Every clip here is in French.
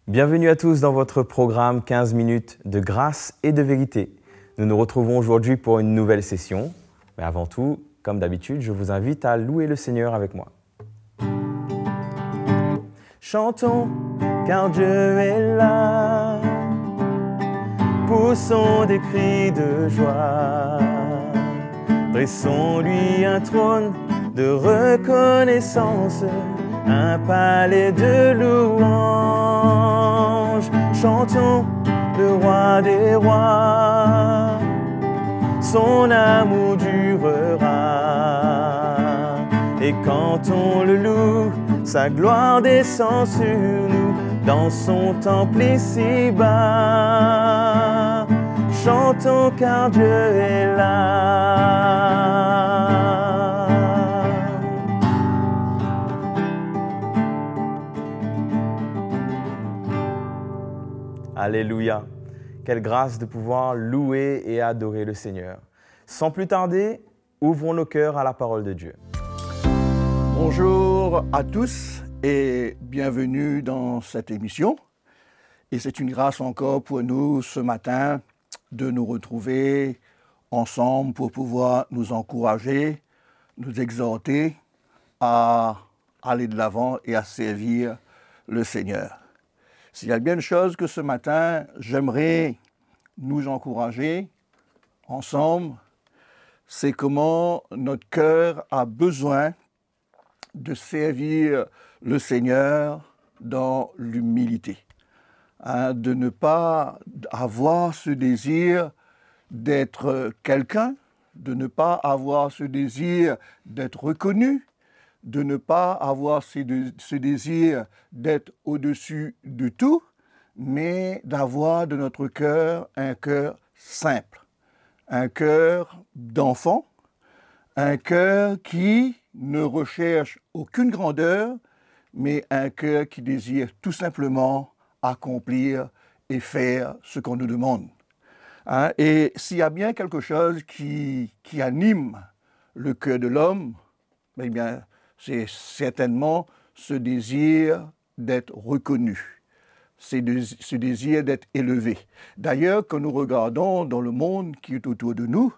Bienvenue à tous dans votre programme 15 minutes de grâce et de vérité. Nous nous retrouvons aujourd'hui pour une nouvelle session. Mais avant tout, comme d'habitude, je vous invite à louer le Seigneur avec moi. Chantons, car Dieu est là. Poussons des cris de joie. Dressons-lui un trône de reconnaissance, un palais de louange. Chantons le roi des rois, son amour durera. Et quand on le loue, sa gloire descend sur nous, dans son temple ici-bas. Chantons car Dieu est là. Alléluia! Quelle grâce de pouvoir louer et adorer le Seigneur. Sans plus tarder, ouvrons nos cœurs à la parole de Dieu. Bonjour à tous et bienvenue dans cette émission. Et c'est une grâce encore pour nous ce matin de nous retrouver ensemble pour pouvoir nous encourager, nous exhorter à aller de l'avant et à servir le Seigneur. S'il y a bien une chose que ce matin, j'aimerais nous encourager ensemble, c'est comment notre cœur a besoin de servir le Seigneur dans l'humilité. De ne pas avoir ce désir d'être quelqu'un, de ne pas avoir ce désir d'être reconnu, de ne pas avoir ce désir d'être au-dessus de tout, mais d'avoir de notre cœur un cœur simple, un cœur d'enfant, un cœur qui ne recherche aucune grandeur, mais un cœur qui désire tout simplement accomplir et faire ce qu'on nous demande. Et s'il y a bien quelque chose qui anime le cœur de l'homme, eh bien, c'est certainement ce désir d'être reconnu, ce désir d'être élevé. D'ailleurs, quand nous regardons dans le monde qui est autour de nous,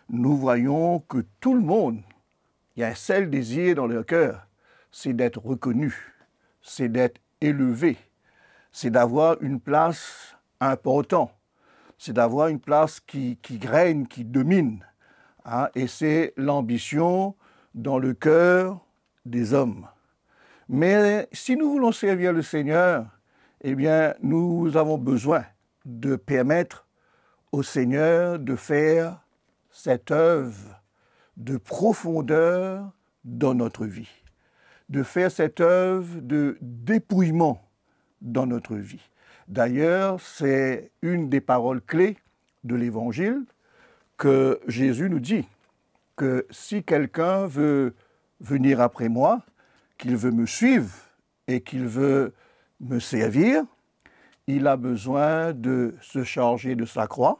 nous voyons que tout le monde, il y a un seul désir dans leur cœur, c'est d'être reconnu, c'est d'être élevé, c'est d'avoir une place importante, c'est d'avoir une place qui règne, qui domine. Et c'est l'ambition dans le cœur des hommes. Mais si nous voulons servir le Seigneur, eh bien, nous avons besoin de permettre au Seigneur de faire cette œuvre de profondeur dans notre vie, de faire cette œuvre de dépouillement dans notre vie. D'ailleurs, c'est une des paroles clés de l'Évangile que Jésus nous dit, que si quelqu'un veut venir après moi, qu'il veut me suivre et qu'il veut me servir, il a besoin de se charger de sa croix,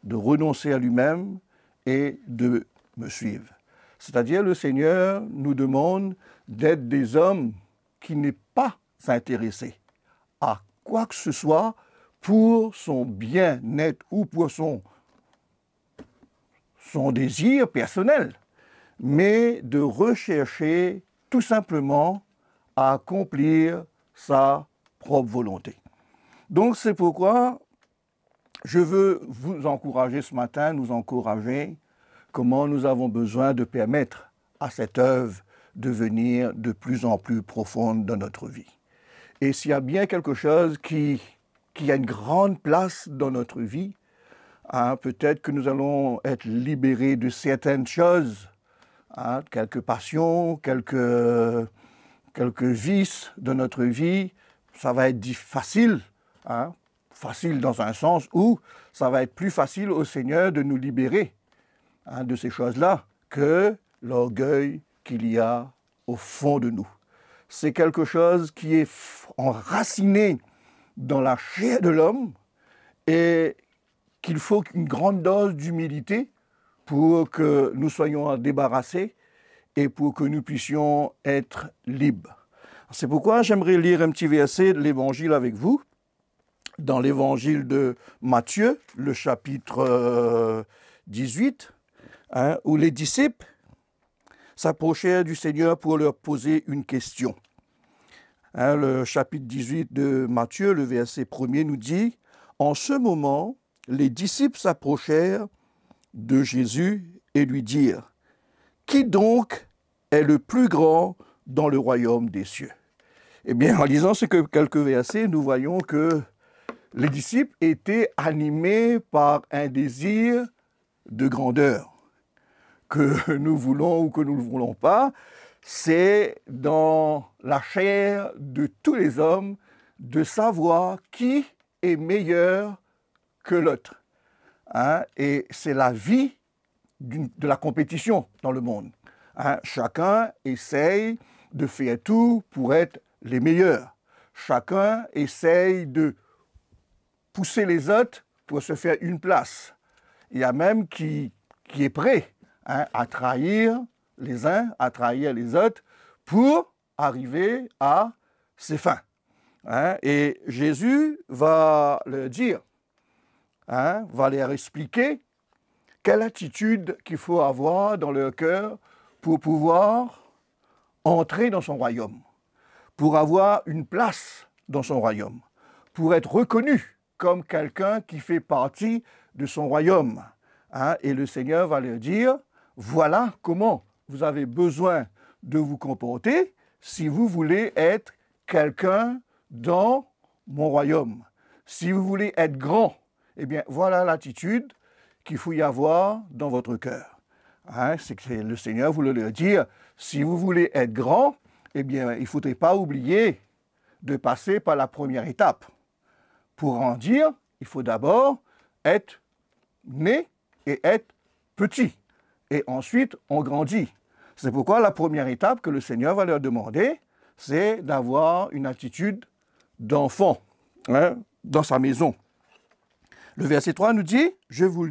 de renoncer à lui-même et de me suivre. C'est-à-dire, le Seigneur nous demande d'être des hommes qui n'est pas intéressés à quoi que ce soit pour son bien-être ou pour son désir personnel, mais de rechercher tout simplement à accomplir sa propre volonté. Donc c'est pourquoi je veux vous encourager ce matin, nous encourager comment nous avons besoin de permettre à cette œuvre de venir de plus en plus profonde dans notre vie. Et s'il y a bien quelque chose qui a une grande place dans notre vie, peut-être que nous allons être libérés de certaines choses, quelques passions, quelques vices de notre vie. Ça va être facile, facile dans un sens où ça va être plus facile au Seigneur de nous libérer de ces choses-là que l'orgueil qu'il y a au fond de nous. C'est quelque chose qui est enraciné dans la chair de l'homme et qu'il faut une grande dose d'humilité pour que nous soyons débarrassés et pour que nous puissions être libres. C'est pourquoi j'aimerais lire un petit verset de l'Évangile avec vous, dans l'Évangile de Matthieu, le chapitre 18, où les disciples s'approchèrent du Seigneur pour leur poser une question. Le chapitre 18 de Matthieu, le verset 1er nous dit « En ce moment, les disciples s'approchèrent de Jésus et lui dirent « Qui donc est le plus grand dans le royaume des cieux ?» Eh bien, en lisant quelques versets, nous voyons que les disciples étaient animés par un désir de grandeur. Que nous voulons ou que nous ne le voulons pas, c'est dans la chair de tous les hommes de savoir qui est meilleur que l'autre. Et c'est la vie de la compétition dans le monde. Chacun essaye de faire tout pour être les meilleurs. Chacun essaye de pousser les autres pour se faire une place. Il y a même qui est prêt à trahir les uns, à trahir les autres pour arriver à ses fins. Et Jésus va leur dire, va leur expliquer quelle attitude qu'il faut avoir dans leur cœur pour pouvoir entrer dans son royaume, pour avoir une place dans son royaume, pour être reconnu comme quelqu'un qui fait partie de son royaume. Et le Seigneur va leur dire, voilà comment vous avez besoin de vous comporter si vous voulez être quelqu'un dans mon royaume. Si vous voulez être grand, eh bien, voilà l'attitude qu'il faut y avoir dans votre cœur. C'est que le Seigneur voulait leur dire, si vous voulez être grand, eh bien, il ne faudrait pas oublier de passer par la première étape. Pour en dire, il faut d'abord être né et être petit. Et ensuite, on grandit. C'est pourquoi la première étape que le Seigneur va leur demander, c'est d'avoir une attitude d'enfant dans sa maison. Le verset 3 nous dit, je vous le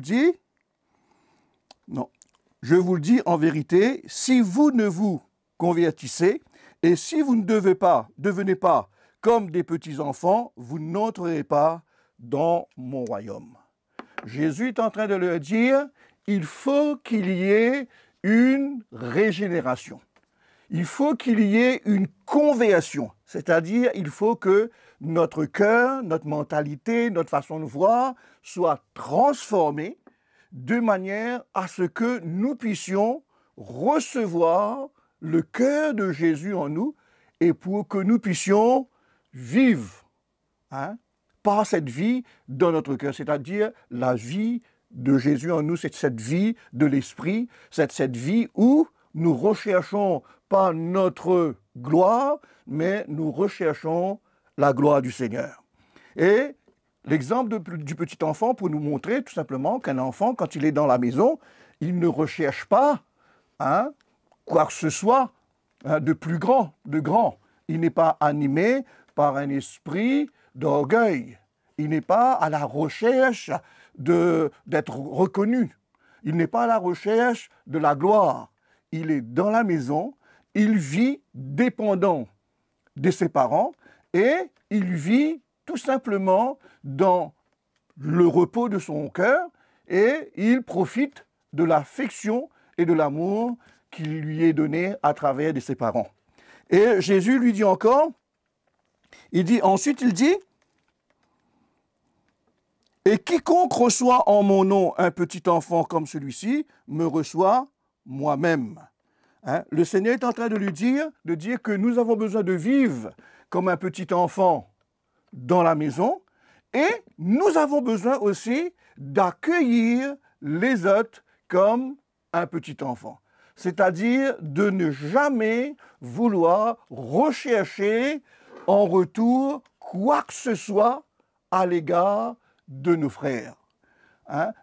dis en vérité, si vous ne vous convertissez et si vous ne devenez pas comme des petits-enfants, vous n'entrerez pas dans mon royaume. Jésus est en train de leur dire, il faut qu'il y ait une régénération. Il faut qu'il y ait une conversion, c'est-à-dire il faut que notre cœur, notre mentalité, notre façon de voir soit transformée de manière à ce que nous puissions recevoir le cœur de Jésus en nous et pour que nous puissions vivre par cette vie dans notre cœur, c'est-à-dire la vie de Jésus en nous, c'est cette vie de l'Esprit, c'est cette vie où nous recherchons pas notre gloire, mais nous recherchons la gloire du Seigneur. Et l'exemple du petit enfant pour nous montrer tout simplement qu'un enfant, quand il est dans la maison, il ne recherche pas quoi que ce soit de plus grand, de grand. Il n'est pas animé par un esprit d'orgueil. Il n'est pas à la recherche d'être reconnu. Il n'est pas à la recherche de la gloire. Il est dans la maison, il vit dépendant de ses parents et il vit tout simplement dans le repos de son cœur et il profite de l'affection et de l'amour qui lui est donné à travers de ses parents. Et Jésus lui dit encore, ensuite il dit, et quiconque reçoit en mon nom un petit enfant comme celui-ci, me reçoit moi-même. Le Seigneur est en train de lui dire que nous avons besoin de vivre comme un petit enfant dans la maison et nous avons besoin aussi d'accueillir les autres comme un petit enfant. C'est-à-dire de ne jamais vouloir rechercher en retour quoi que ce soit à l'égard de nos frères.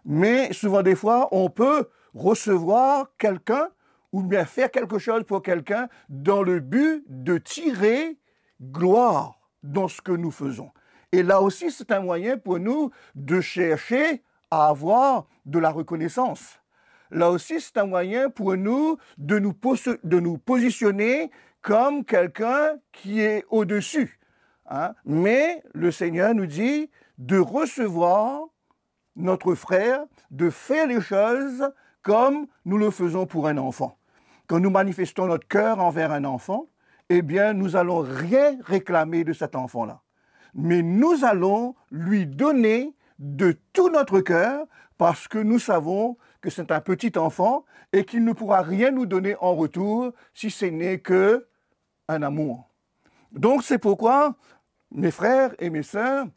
Mais souvent des fois, on peut recevoir quelqu'un ou bien faire quelque chose pour quelqu'un dans le but de tirer gloire dans ce que nous faisons. Et là aussi, c'est un moyen pour nous de chercher à avoir de la reconnaissance. Là aussi, c'est un moyen pour nous de nous positionner comme quelqu'un qui est au-dessus. Hein. Mais le Seigneur nous dit de recevoir notre frère, de faire les choses comme nous le faisons pour un enfant. Quand nous manifestons notre cœur envers un enfant, eh bien, nous n'allons rien réclamer de cet enfant-là. Mais nous allons lui donner de tout notre cœur parce que nous savons que c'est un petit enfant et qu'il ne pourra rien nous donner en retour si ce n'est qu'un amour. Donc, c'est pourquoi, mes frères et mes sœurs,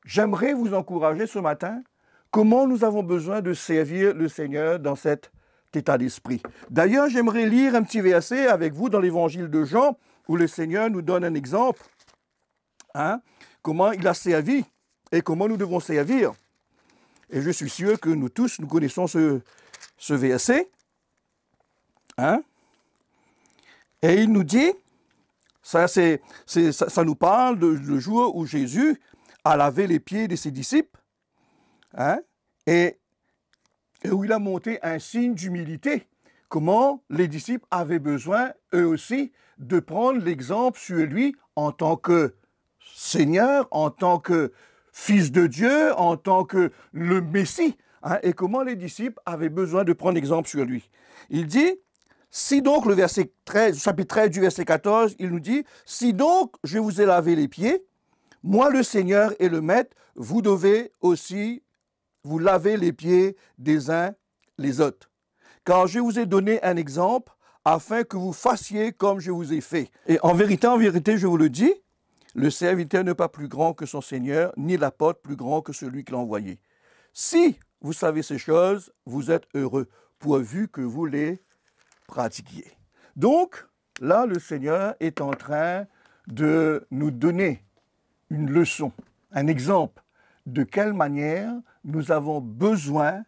j'aimerais vous encourager ce matin comment nous avons besoin de servir le Seigneur dans cet état d'esprit. D'ailleurs, j'aimerais lire un petit verset avec vous dans l'évangile de Jean où le Seigneur nous donne un exemple, hein, comment il a servi et comment nous devons servir. Et je suis sûr que nous tous, nous connaissons ce verset. Hein? Et il nous dit, ça nous parle du jour où Jésus a lavé les pieds de ses disciples, hein? Et où il a montré un signe d'humilité, comment les disciples avaient besoin, eux aussi, de prendre l'exemple sur lui en tant que Seigneur, en tant que Fils de Dieu, en tant que le Messie, hein, et comment les disciples avaient besoin de prendre exemple sur lui. Il dit, si donc, le verset 13, chapitre 13 du verset 14, il nous dit, si donc je vous ai lavé les pieds, moi le Seigneur et le Maître, vous devez aussi vous laver les pieds des uns les autres. Car je vous ai donné un exemple afin que vous fassiez comme je vous ai fait. Et en vérité, je vous le dis, le serviteur n'est pas plus grand que son Seigneur, ni l'apôtre plus grand que celui qui l'a envoyé. Si vous savez ces choses, vous êtes heureux, pourvu que vous les pratiquiez. Donc, là, le Seigneur est en train de nous donner une leçon, un exemple de quelle manière nous avons besoin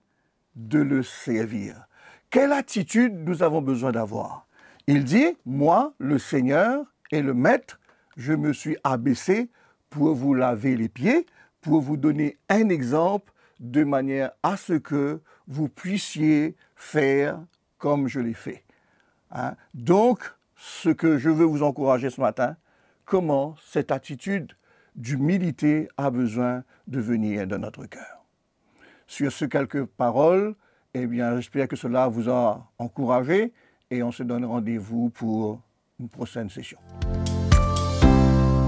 de le servir. Quelle attitude nous avons besoin d'avoir? Il dit, moi, le Seigneur et le Maître, je me suis abaissé pour vous laver les pieds, pour vous donner un exemple de manière à ce que vous puissiez faire comme je l'ai fait. Hein? Donc, ce que je veux vous encourager ce matin, comment cette attitude d'humilité a besoin de venir de notre cœur. Sur ces quelques paroles, eh bien, j'espère que cela vous a encouragé et on se donne rendez-vous pour une prochaine session.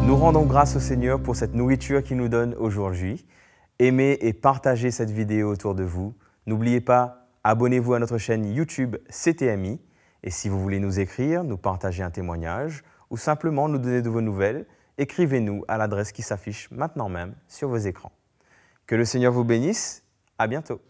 Nous rendons grâce au Seigneur pour cette nourriture qu'il nous donne aujourd'hui. Aimez et partagez cette vidéo autour de vous. N'oubliez pas, abonnez-vous à notre chaîne YouTube CTMI. Et si vous voulez nous écrire, nous partager un témoignage ou simplement nous donner de vos nouvelles, écrivez-nous à l'adresse qui s'affiche maintenant même sur vos écrans. Que le Seigneur vous bénisse. À bientôt.